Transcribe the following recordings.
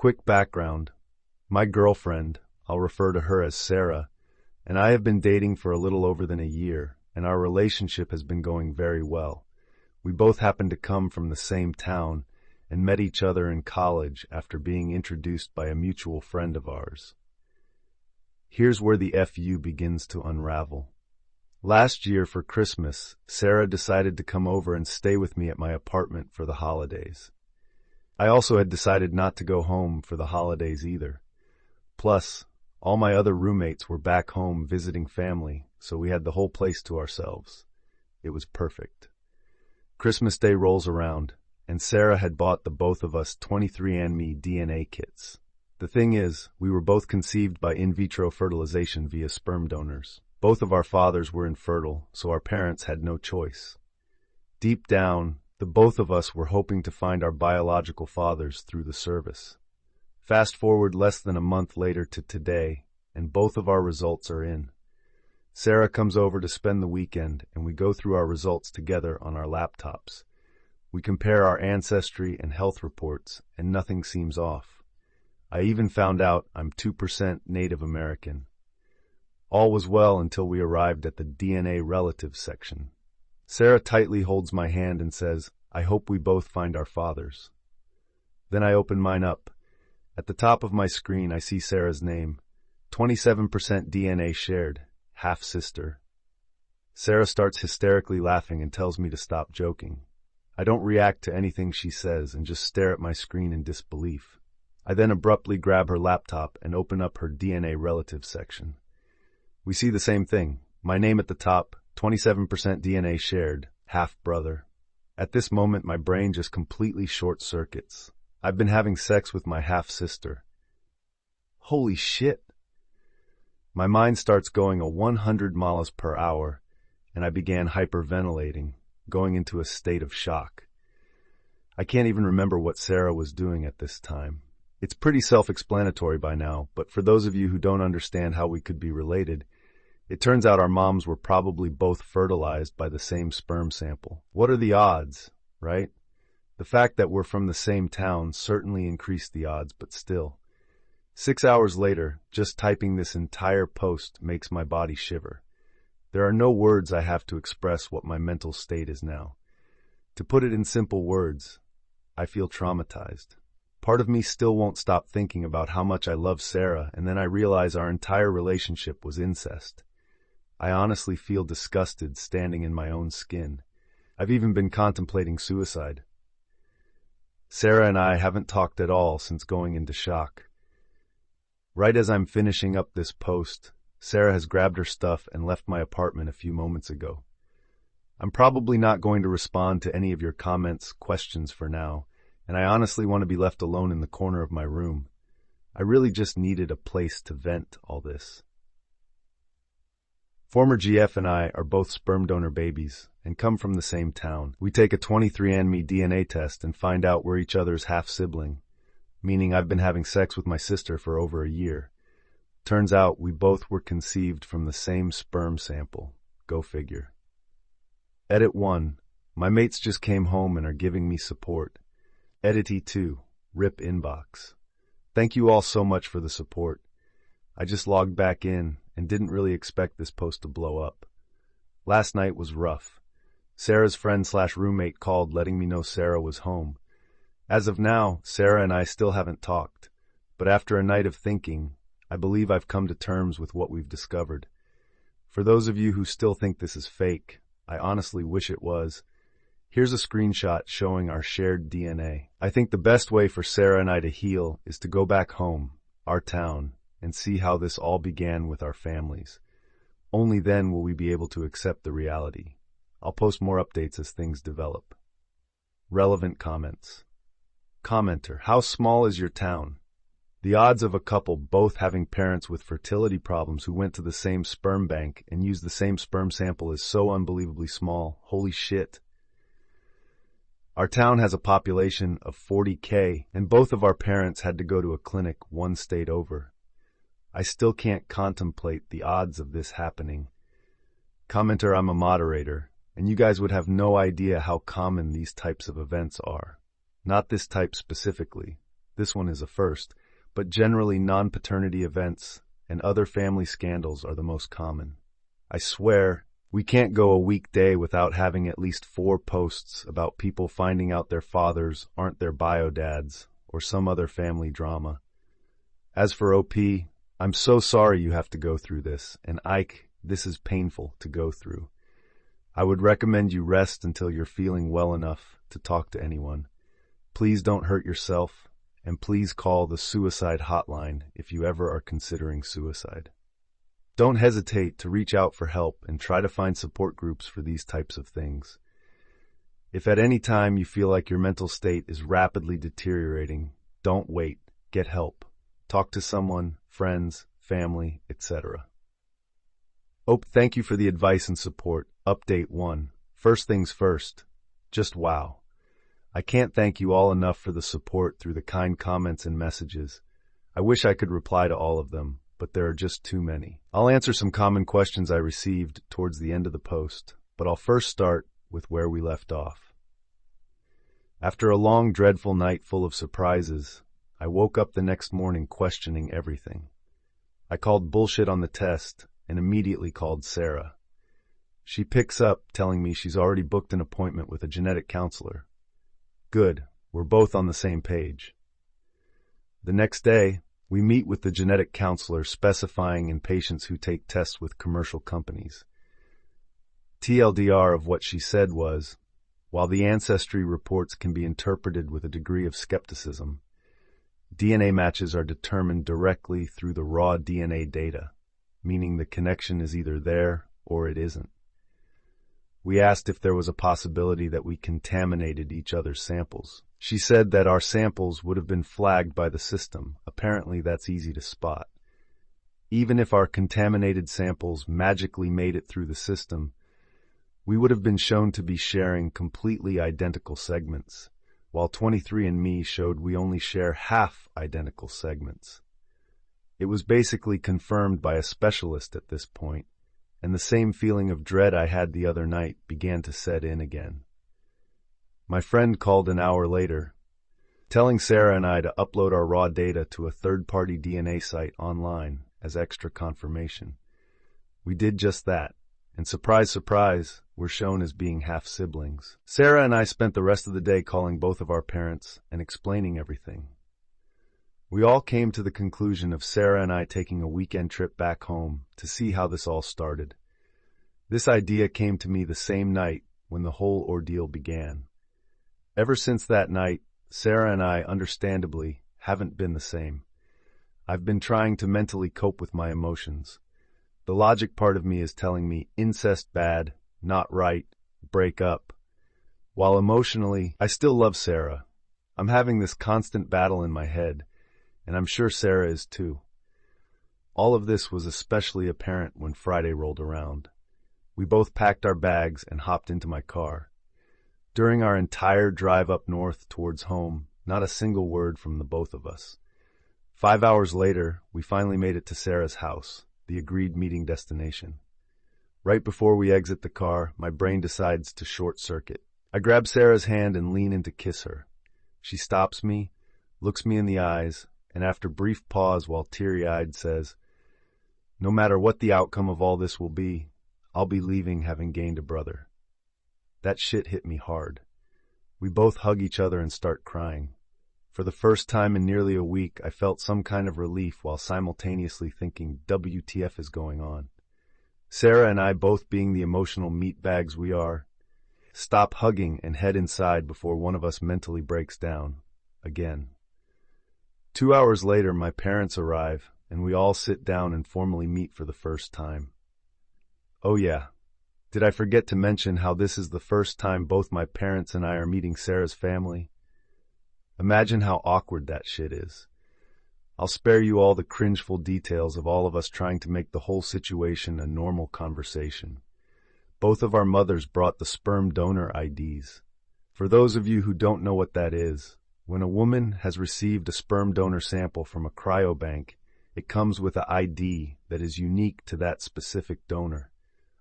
Quick background. My girlfriend, I'll refer to her as Sarah, and I have been dating for a little over than a year, and our relationship has been going very well. We both happen to come from the same town and met each other in college after being introduced by a mutual friend of ours. Here's where the FU begins to unravel. Last year for Christmas, Sarah decided to come over and stay with me at my apartment for the holidays. I also had decided not to go home for the holidays either. Plus, all my other roommates were back home visiting family, so we had the whole place to ourselves. It was perfect. Christmas Day rolls around, and Sarah had bought the both of us 23andMe DNA kits. The thing is, we were both conceived by in vitro fertilization via sperm donors. Both of our fathers were infertile, so our parents had no choice. Deep down, the both of us were hoping to find our biological fathers through the service. Fast forward less than a month later to today, and both of our results are in. Sarah comes over to spend the weekend, and we go through our results together on our laptops. We compare our ancestry and health reports, and nothing seems off. I even found out I'm 2% Native American. All was well until we arrived at the DNA relatives section. Sarah tightly holds my hand and says, "I hope we both find our fathers." Then I open mine up. At the top of my screen I see Sarah's name, 27% DNA shared, half-sister. Sarah starts hysterically laughing and tells me to stop joking. I don't react to anything she says and just stare at my screen in disbelief. I then abruptly grab her laptop and open up her DNA relatives section. We see the same thing. My name at the top, 27% DNA shared, half-brother. At this moment, my brain just completely short-circuits. I've been having sex with my half-sister. Holy shit! My mind starts going 100 miles per hour, and I began hyperventilating, going into a state of shock. I can't even remember what Sarah was doing at this time. It's pretty self-explanatory by now, but for those of you who don't understand how we could be related, it turns out our moms were probably both fertilized by the same sperm sample. What are the odds, right? The fact that we're from the same town certainly increased the odds, but still. 6 hours later, just typing this entire post makes my body shiver. There are no words I have to express what my mental state is now. To put it in simple words, I feel traumatized. Part of me still won't stop thinking about how much I love Sarah, and then I realize our entire relationship was incest. I honestly feel disgusted standing in my own skin. I've even been contemplating suicide. Sarah and I haven't talked at all since going into shock. Right as I'm finishing up this post, Sarah has grabbed her stuff and left my apartment a few moments ago. I'm probably not going to respond to any of your comments, questions for now, and I honestly want to be left alone in the corner of my room. I really just needed a place to vent all this. Former GF and I are both sperm donor babies and come from the same town. We take a 23andMe DNA test and find out we're each other's half-sibling, meaning I've been having sex with my sister for over a year. Turns out we both were conceived from the same sperm sample. Go figure. Edit 1. My mates just came home and are giving me support. Edit 2. RIP inbox. Thank you all so much for the support. I just logged back in and didn't really expect this post to blow up. Last night was rough. Sarah's friend/roommate called letting me know Sarah was home. As of now, Sarah and I still haven't talked, but after a night of thinking, I believe I've come to terms with what we've discovered. For those of you who still think this is fake, I honestly wish it was. Here's a screenshot showing our shared DNA. I think the best way for Sarah and I to heal is to go back home, our town, and see how this all began with our families. Only then will we be able to accept the reality. I'll post more updates as things develop. Relevant comments. Commenter, how small is your town? The odds of a couple both having parents with fertility problems who went to the same sperm bank and used the same sperm sample is so unbelievably small. Holy shit. Our town has a population of 40K, and both of our parents had to go to a clinic one state over. I still can't contemplate the odds of this happening. Commenter, I'm a moderator, and you guys would have no idea how common these types of events are. Not this type specifically, this one is a first, but generally non-paternity events and other family scandals are the most common. I swear, we can't go a weekday without having at least 4 posts about people finding out their fathers aren't their bio dads or some other family drama. As for OP, I'm so sorry you have to go through this, and Ike, this is painful to go through. I would recommend you rest until you're feeling well enough to talk to anyone. Please don't hurt yourself, and please call the suicide hotline if you ever are considering suicide. Don't hesitate to reach out for help and try to find support groups for these types of things. If at any time you feel like your mental state is rapidly deteriorating, don't wait. Get help. Talk to someone, friends, family, etc. Thank you for the advice and support. Update 1. First things first. Just wow. I can't thank you all enough for the support through the kind comments and messages. I wish I could reply to all of them, but there are just too many. I'll answer some common questions I received towards the end of the post, but I'll first start with where we left off. After a long, dreadful night full of surprises, I woke up the next morning questioning everything. I called bullshit on the test and immediately called Sarah. She picks up, telling me she's already booked an appointment with a genetic counselor. Good, we're both on the same page. The next day, we meet with the genetic counselor specifying in patients who take tests with commercial companies. TLDR of what she said was, while the ancestry reports can be interpreted with a degree of skepticism, DNA matches are determined directly through the raw DNA data, meaning the connection is either there or it isn't. We asked if there was a possibility that we contaminated each other's samples. She said that our samples would have been flagged by the system. Apparently that's easy to spot. Even if our contaminated samples magically made it through the system, we would have been shown to be sharing completely identical segments, while 23andMe showed we only share half identical segments. It was basically confirmed by a specialist at this point, and the same feeling of dread I had the other night began to set in again. My friend called an hour later, telling Sarah and I to upload our raw data to a third-party DNA site online as extra confirmation. We did just that, and surprise, surprise, we're shown as being half-siblings. Sarah and I spent the rest of the day calling both of our parents and explaining everything. We all came to the conclusion of Sarah and I taking a weekend trip back home to see how this all started. This idea came to me the same night when the whole ordeal began. Ever since that night, Sarah and I, understandably, haven't been the same. I've been trying to mentally cope with my emotions. The logic part of me is telling me incest bad, not right, break up. While emotionally, I still love Sarah. I'm having this constant battle in my head, and I'm sure Sarah is too. All of this was especially apparent when Friday rolled around. We both packed our bags and hopped into my car. During our entire drive up north towards home, not a single word from the both of us. 5 hours later, we finally made it to Sarah's house, the agreed meeting destination. Right before we exit the car, my brain decides to short circuit. I grab Sarah's hand and lean in to kiss her. She stops me, looks me in the eyes, and after brief pause while teary-eyed says, "No matter what the outcome of all this will be, I'll be leaving having gained a brother." That shit hit me hard. We both hug each other and start crying. For the first time in nearly a week, I felt some kind of relief while simultaneously thinking, WTF is going on? Sarah and I, both being the emotional meatbags we are, stop hugging and head inside before one of us mentally breaks down. Again. 2 hours later, my parents arrive, and we all sit down and formally meet for the first time. Oh yeah, did I forget to mention how this is the first time both my parents and I are meeting Sarah's family? Imagine how awkward that shit is. I'll spare you all the cringeful details of all of us trying to make the whole situation a normal conversation. Both of our mothers brought the sperm donor IDs. For those of you who don't know what that is, when a woman has received a sperm donor sample from a cryobank, it comes with an ID that is unique to that specific donor.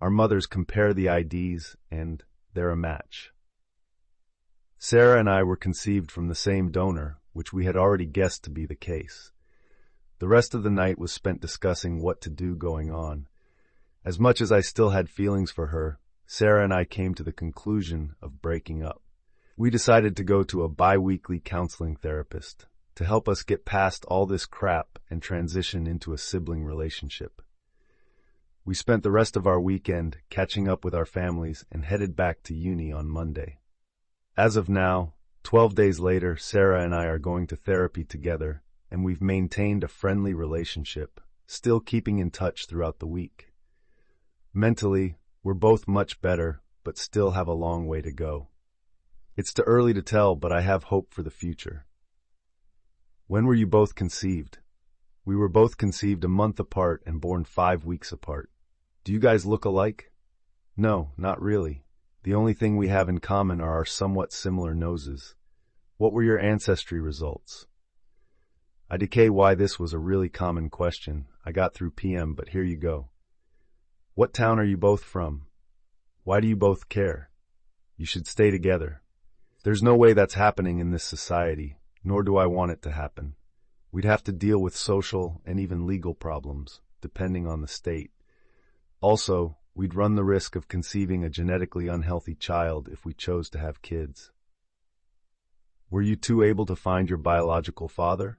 Our mothers compare the IDs, and they're a match. Sarah and I were conceived from the same donor, which we had already guessed to be the case. The rest of the night was spent discussing what to do going on. As much as I still had feelings for her, Sarah and I came to the conclusion of breaking up. We decided to go to a bi-weekly counseling therapist to help us get past all this crap and transition into a sibling relationship. We spent the rest of our weekend catching up with our families and headed back to uni on Monday. As of now, 12 days later, Sarah and I are going to therapy together, and we've maintained a friendly relationship, still keeping in touch throughout the week. Mentally, we're both much better, but still have a long way to go. It's too early to tell, but I have hope for the future. When were you both conceived? We were both conceived a month apart and born 5 weeks apart. Do you guys look alike? No, not really. The only thing we have in common are our somewhat similar noses. What were your ancestry results? I decay why this was a really common question. I got through PM, but here you go. What town are you both from? Why do you both care? You should stay together. There's no way that's happening in this society, nor do I want it to happen. We'd have to deal with social and even legal problems, depending on the state. Also, we'd run the risk of conceiving a genetically unhealthy child if we chose to have kids. Were you two able to find your biological father?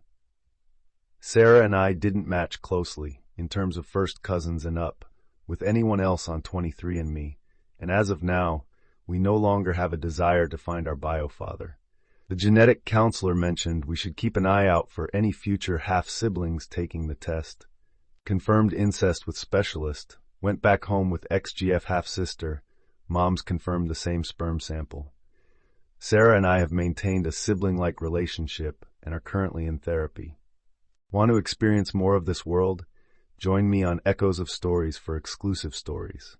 Sarah and I didn't match closely, in terms of first cousins and up, with anyone else on 23andMe, and as of now, we no longer have a desire to find our biofather. The genetic counselor mentioned we should keep an eye out for any future half-siblings taking the test. Confirmed incest with specialist. Went back home with ex-GF half-sister. Mom's confirmed the same sperm sample. Sarah and I have maintained a sibling-like relationship and are currently in therapy. Want to experience more of this world? Join me on Echoes of Stories for exclusive stories.